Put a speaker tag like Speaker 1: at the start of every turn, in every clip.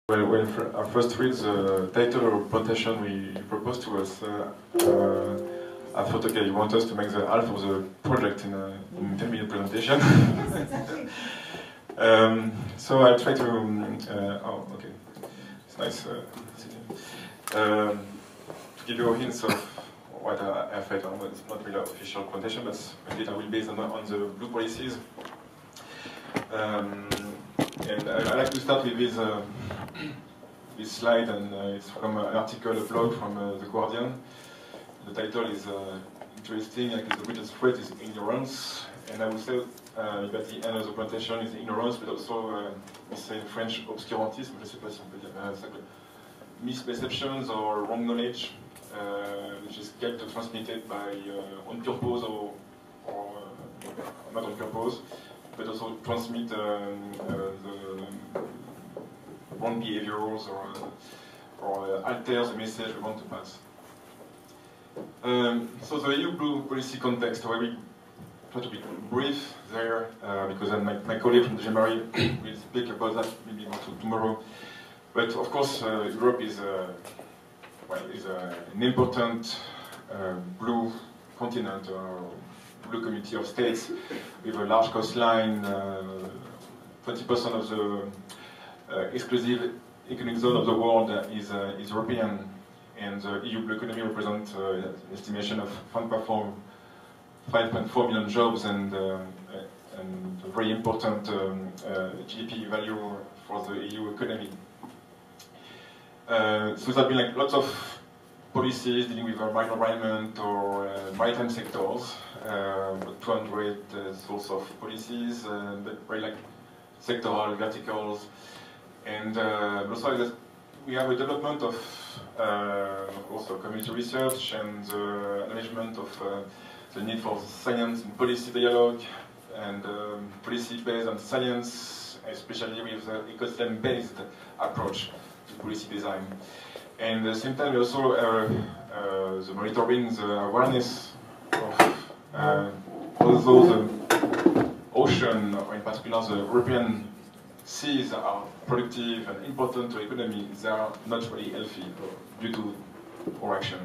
Speaker 1: When I first read the title or presentation you proposed to us, I thought, okay, you want us to make the half of the project in a 10-minute presentation.
Speaker 2: Yes, exactly.
Speaker 1: So I'll try to, oh, okay, it's nice to give you hints of what I felt on. It's not really an official presentation, but indeed I will base on the blue policies. And I like to start with this slide, and it's from an article, a blog from The Guardian. The title is interesting, like the greatest threat is ignorance. And I would say at the end of the presentation is ignorance, but also, we say in French, obscurantisme, je ne sais pas si on peut dire ça, misperceptions or wrong knowledge, which is kept transmitted by on purpose or not on purpose, but also transmit the wrong behaviors or alters the message we want to pass. So the EU blue policy context, I will try to be brief there, because then my colleague from the Jurmala will speak about that maybe also tomorrow. But of course, Europe is an important blue continent, or blue community of states with a large coastline. 20% of the exclusive economic zone of the world is European, and the EU blue economy represents an estimation of 5.4 million jobs and a very important GDP value for the EU economy. So there have been like lots of policies dealing with marine environment or maritime sectors, 200 sorts of policies, but very like sectoral, verticals, and also we have a development of also community research and the management of the need for science and policy dialogue and policy based on science, especially with the ecosystem-based approach to policy design. And at the same time, we also the monitoring, the awareness of all those ocean, or in particular the European seas, that are productive and important to the economy. They are not really healthy due to our action.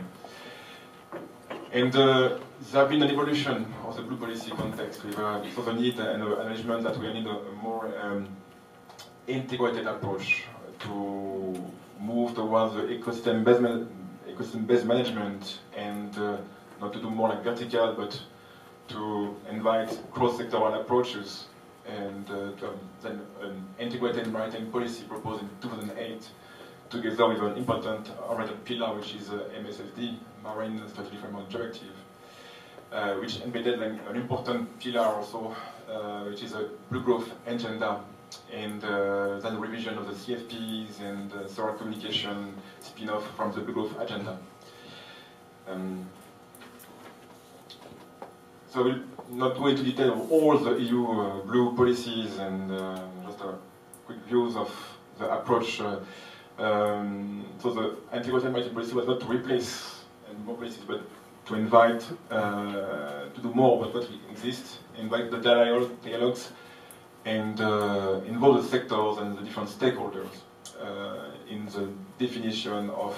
Speaker 1: And there have been an evolution of the blue policy context with the need and management that we need a more integrated approach to move towards the ecosystem-based management, and not to do more like vertical, but to invite cross-sectoral approaches, and to have then an integrated maritime policy proposed in 2008, together with an important maritime pillar, which is MSFD, Marine Strategy Framework Directive, which embedded like, an important pillar also, which is a blue growth agenda, and then the revision of the CFPs and several communication spin-off from the blue growth agenda. So I will not go into detail of all the EU blue policies, and just a quick views of the approach. So the integrated maritime policy was not to replace more policies, but to invite to do more about what exists, invite the dialogues, and involve the sectors and the different stakeholders in the definition of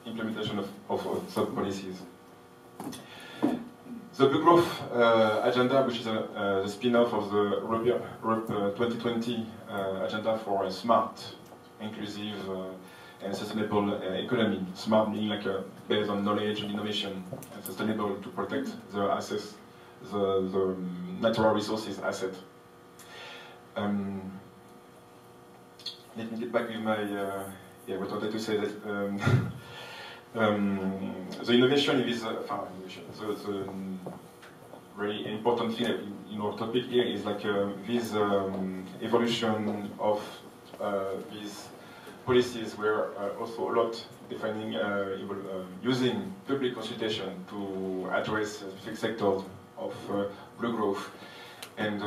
Speaker 1: implementation of sub-policies. The Blue Growth agenda, which is the spin-off of the Europe 2020 agenda for a smart, inclusive, and sustainable economy. Smart meaning like based on knowledge and innovation, and sustainable to protect the assets, the natural resources asset. Let me get back with my, what I wanted to say that the innovation is, the really important thing in our topic here is like this evolution of these policies were also a lot defining, using public consultation to address specific sectors of blue growth, and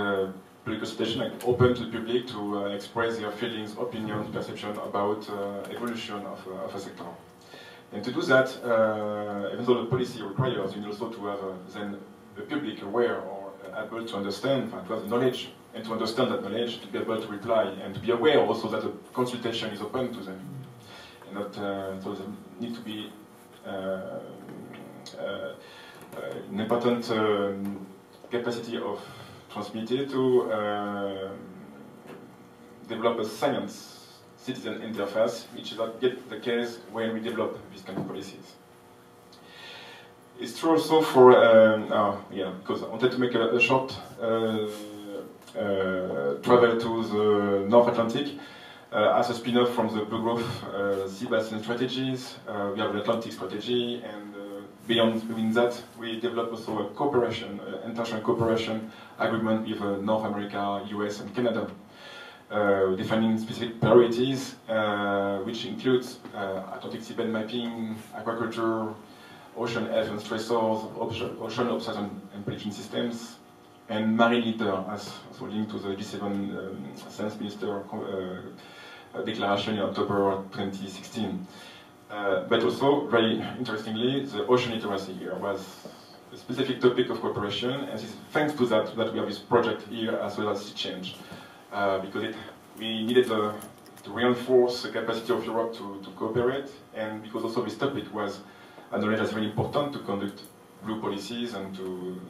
Speaker 1: public consultation like open to the public to express their feelings, opinions, perception about evolution of a sector. And to do that, even though the policy requires, you need also to have then the public aware or able to understand, to have the knowledge and to understand that knowledge, to be able to reply, and to be aware also that the consultation is open to them. And not, so they need to be an important capacity of transmitter to develop a science-citizen interface, which is not yet the case when we develop these kind of policies. It's true also for, because I wanted to make a short travel to the North Atlantic as a spin-off from the Blue Growth Sea Basin strategies. We have an Atlantic strategy, and beyond that, we developed also a cooperation, international cooperation agreement with North America, US, and Canada, defining specific priorities, which includes Atlantic seabed mapping, aquaculture, ocean health and stressors, ocean observation and prediction systems, and marine litter, as also linked to the G7 Science Minister declaration in October 2016. But also, very interestingly, the ocean literacy here was a specific topic of cooperation, and it's thanks to that we have this project here as well as sea change, because we needed to reinforce the capacity of Europe to cooperate, and because also this topic was acknowledged as very important to conduct blue policies and to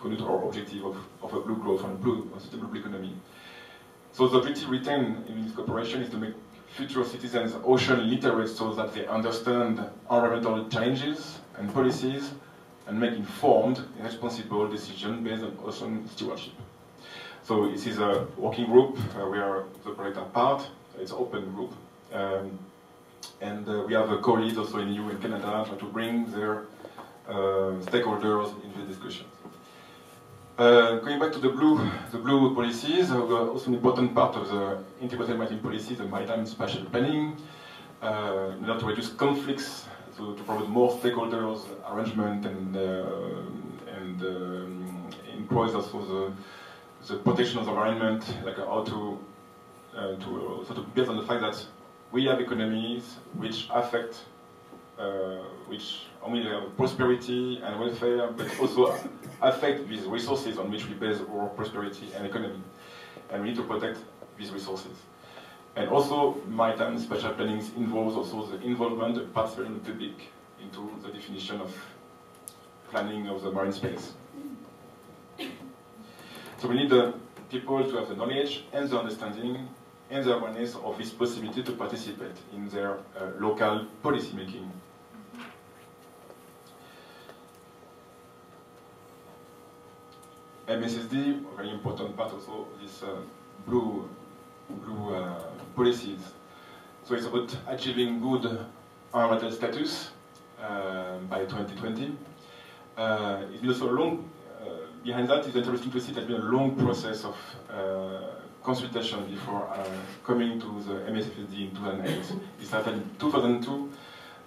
Speaker 1: conduct our objective of a blue growth and a sustainable blue economy. So the objective retained in this cooperation is to make future citizens ocean literate so that they understand environmental challenges and policies and make informed and responsible decisions based on ocean stewardship. So this is a working group where the project are part. It's an open group. And we have colleagues also in EU and Canada trying to bring their stakeholders into the discussion. Going back to the blue policies, also an important part of the integrated maritime policy, the maritime spatial planning, in order to reduce conflicts, to provide more stakeholders arrangement and employs also the protection of the environment, like how to build on the fact that we have economies which affect, which only have prosperity and welfare, but also affect these resources on which we base our prosperity and economy. And we need to protect these resources. And also, maritime spatial planning involves also the involvement of participation of the public into the definition of planning of the marine space. So we need the people to have the knowledge and the understanding and the awareness of this possibility to participate in their local policy making. MSSD, a very important part also of this blue policies. So it's about achieving good environmental status by 2020. It's been also a long, behind that it's interesting to see that it's been a long process of consultation before coming to the MSFSD in 2008. It started in 2002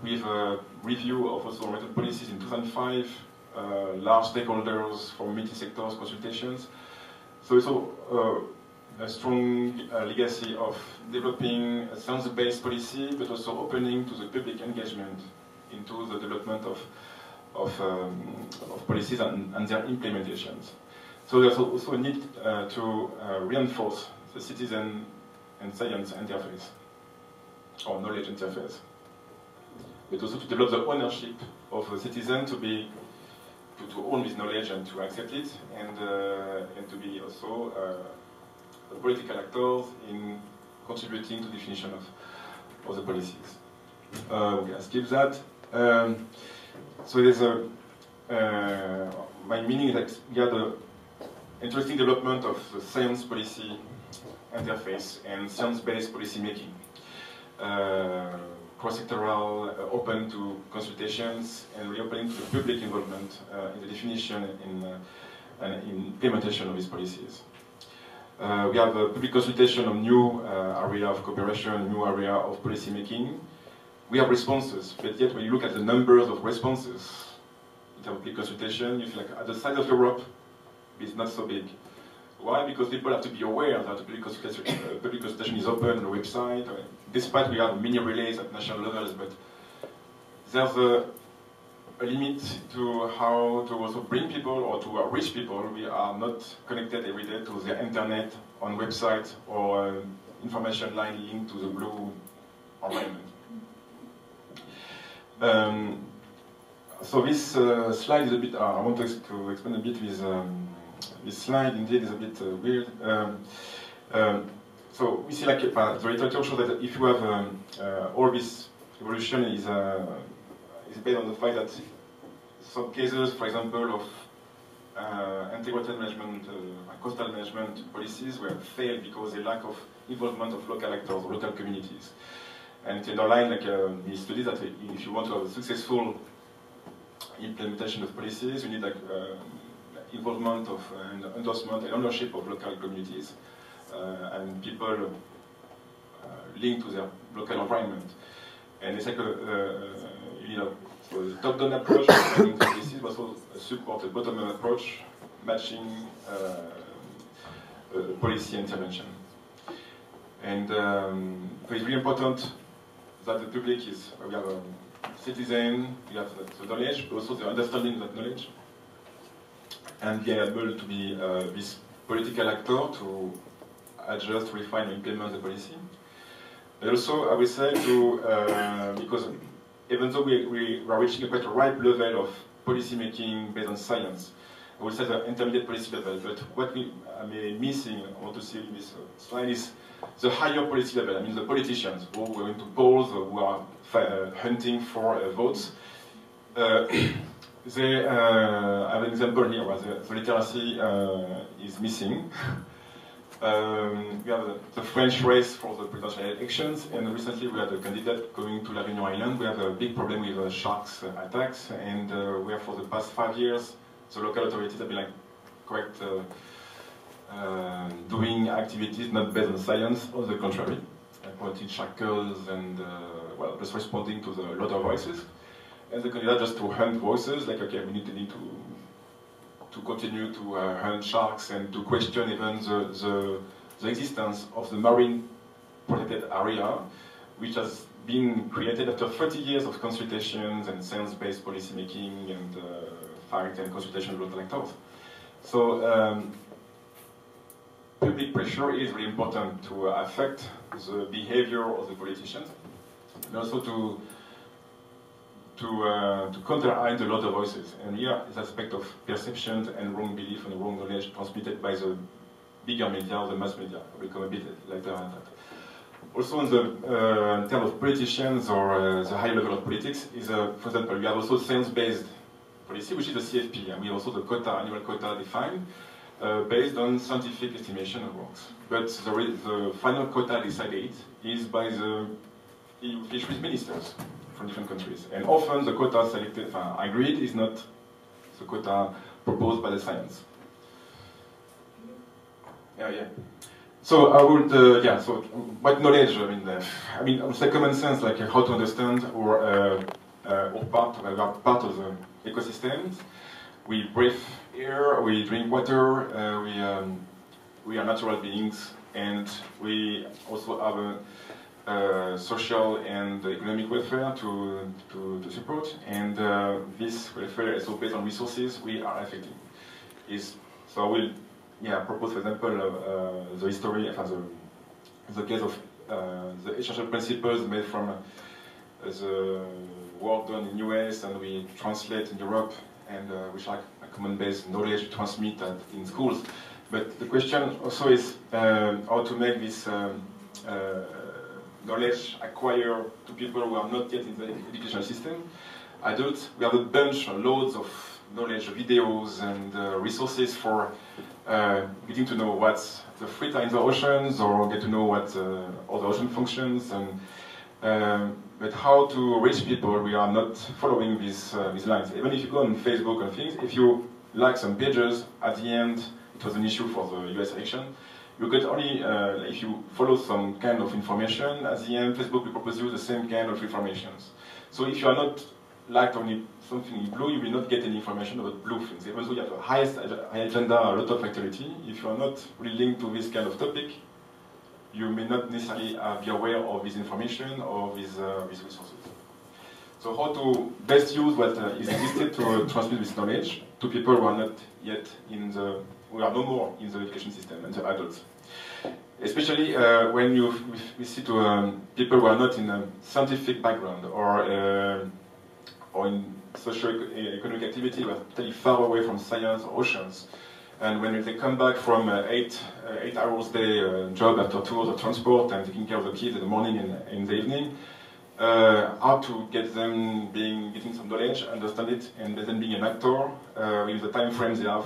Speaker 1: with a review of also environmental policies in 2005, large stakeholders from multi-sectors consultations. So it's a strong legacy of developing a science-based policy, but also opening to the public engagement into the development of policies and their implementations. So there's also a need to reinforce the citizen and science interface, or knowledge interface, but also to develop the ownership of the citizen to own this knowledge and to accept it, and to be also political actors in contributing to the definition of the policies. Okay, I skip that. So there's my meaning is that we had an interesting development of the science policy interface and science-based policy making. Cross-sectoral, open to consultations, and reopening to the public involvement in the definition and implementation of these policies. We have a public consultation on new area of cooperation, new area of policy making. We have responses, but yet when you look at the numbers of responses in terms of public consultation, you feel like at the side of Europe, it's not so big. Why? Because people have to be aware that the public consultation is open on the website, despite we have mini relays at national levels, but there's a limit to how to also bring people or to reach people. We are not connected every day to the internet, on website, or information line linked to the blue environment. So this slide is a bit, I want to explain a bit with this slide. Indeed is a bit weird. So we see like the literature shows that if you have all this evolution is based on the fact that some cases, for example, of integrated management, coastal management policies were failed because they lack of involvement of local actors or local communities. And it underlines like these studies that if you want to have a successful implementation of policies, you need like involvement of and endorsement and ownership of local communities and people linked to their local environment. And it's like you need a top-down approach to policies, but also support a bottom-up approach matching policy intervention. And so it's really important that the public is, we have a citizen, we have the knowledge, but also the understanding of that knowledge, and be able to be this political actor to adjust, refine, and implement the policy. But also, I would say to, because even though we are reaching a quite ripe level of policy making based on science, I would say the intermediate policy level, but what we are missing, I want to see in this slide, is the higher policy level. I mean the politicians who are going to polls, who are hunting for votes. They have an example here where the literacy is missing. We have the French race for the presidential elections, and recently we had a candidate going to La Réunion Island. We have a big problem with sharks attacks, and we have for the past 5 years, the local authorities have been like quite doing activities not based on science, on the contrary, pointing shackles and well, just responding to the lot of voices. And the candidate just to hunt voices, like okay, we need to continue to hunt sharks and to question even the existence of the marine protected area, which has been created after 30 years of consultations and science-based policy making and fight and consultation with local actors. So public pressure is really important to affect the behavior of the politicians, and also to counter the lot of voices. And here is aspect of perception and wrong belief and wrong knowledge transmitted by the bigger media, the mass media. I will come a bit later on that. Also in terms of politicians or the high level of politics is, for example, we have also science-based policy, which is the CFP, and we have also the quota, annual quota defined, based on scientific estimation of works. But the final quota decided is by the EU fisheries ministers from different countries. And often the quota selected, agreed, is not the quota proposed by the science. Yeah. So I would, so what knowledge, I mean, I would say common sense, like how to understand or part of the ecosystems. We breathe air, we drink water, we are natural beings, and we also have a social and economic welfare to support, and this welfare is also based on resources we are affecting. So I will propose, for example, the history, the case of the essential principles made from the work done in US and we translate in Europe, and which are a common-based knowledge we transmit in schools. But the question also is how to make this knowledge acquire to people who are not yet in the educational system. Adults, we have a bunch, loads of knowledge, videos and resources for getting to know what's the freight in the oceans, or get to know what how the ocean functions, and but how to reach people. We are not following these lines. Even if you go on Facebook and things, if you like some pages, at the end, it was an issue for the US election, you get only, if you follow some kind of information, at the end, Facebook will propose you the same kind of information. So if you are not liked only something in blue, you will not get any information about blue things. Even though you have a high agenda, a lot of activity, if you are not really linked to this kind of topic, you may not necessarily be aware of this information or these resources. So how to best use what is existed to transmit this knowledge to people who are not yet in the, who are no more in the education system and the adults. Especially when we see to people who are not in a scientific background or in socio-economic activity, who are totally far away from science or oceans. And when they come back from 8 hours day job after 2 hours of transport and taking care of the kids in the morning and in the evening, how to get them getting some knowledge, understand it, and then being an actor with the time frames they have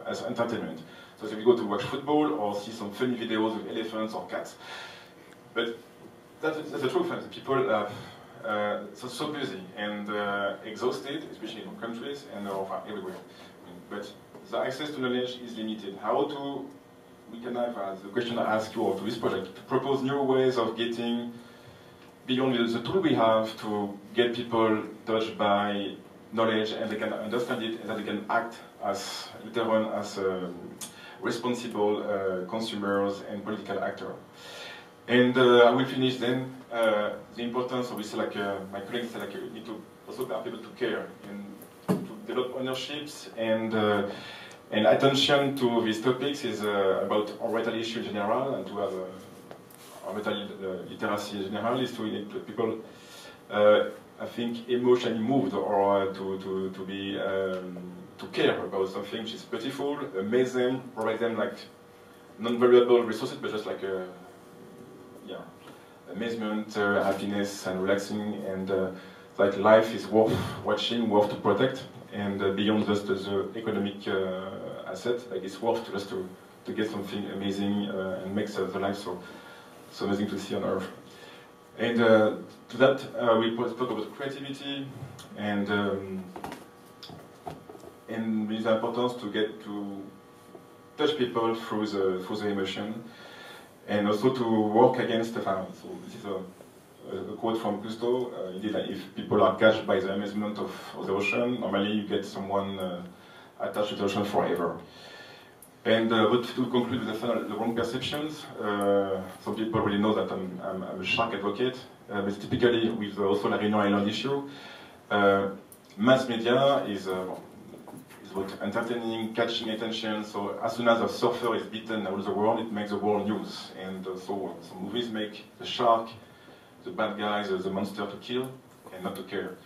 Speaker 1: as entertainment. So if you go to watch football or see some funny videos with elephants or cats. But that's the truth, and people are so busy and exhausted, especially in countries and everywhere. But the access to knowledge is limited. We can have, as the question I asked you or to this project, to propose new ways of getting beyond the tool we have to get people touched by knowledge and they can understand it and that they can act as, later on, as responsible consumers and political actors. And I will finish then the importance of this, like my colleagues said, like you need to also be able to care and to develop ownerships and attention to these topics is about environmental issues in general and to have environmental literacy in general is to make people, I think, emotionally moved or to be to care about something which is beautiful, amaze them, provide them like non-valuable resources, but just like amazement, happiness, and relaxing, and like life is worth watching, worth to protect, and beyond just the economic asset, like it's worth to get something amazing and makes the life so amazing to see on Earth. And to that, we talk about creativity and with the importance to get to touch people through the emotion, and also to work against the family. So this is a quote from Cousteau. Indeed, if people are catched by the amazement of the ocean, normally you get someone attached to the ocean forever. And but to conclude with the wrong perceptions, some people really know that I'm a shark advocate, but typically with also the Réunion Island issue, mass media is about entertaining, catching attention. So as soon as a surfer is beaten around the world, it makes the world news. And so some movies make the shark, the bad guys, the monster to kill and not to care.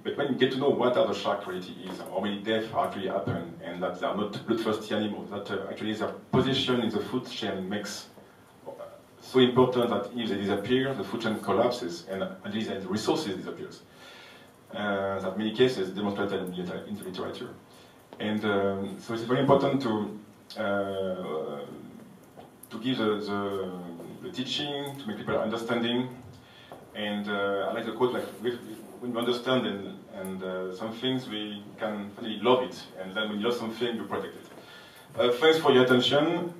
Speaker 1: But when you get to know what are the shark reality is, how many deaths actually happen, and that they are not bloodthirsty animals, that actually their position in the food chain makes so important that if they disappear, the food chain collapses, and at least the resources disappears. That many cases demonstrated in the literature. And so it's very important to give the teaching, to make people understanding. And I like the quote, like, when you understand and some things, we can really love it. And then when you love something, you protect it. Thanks for your attention.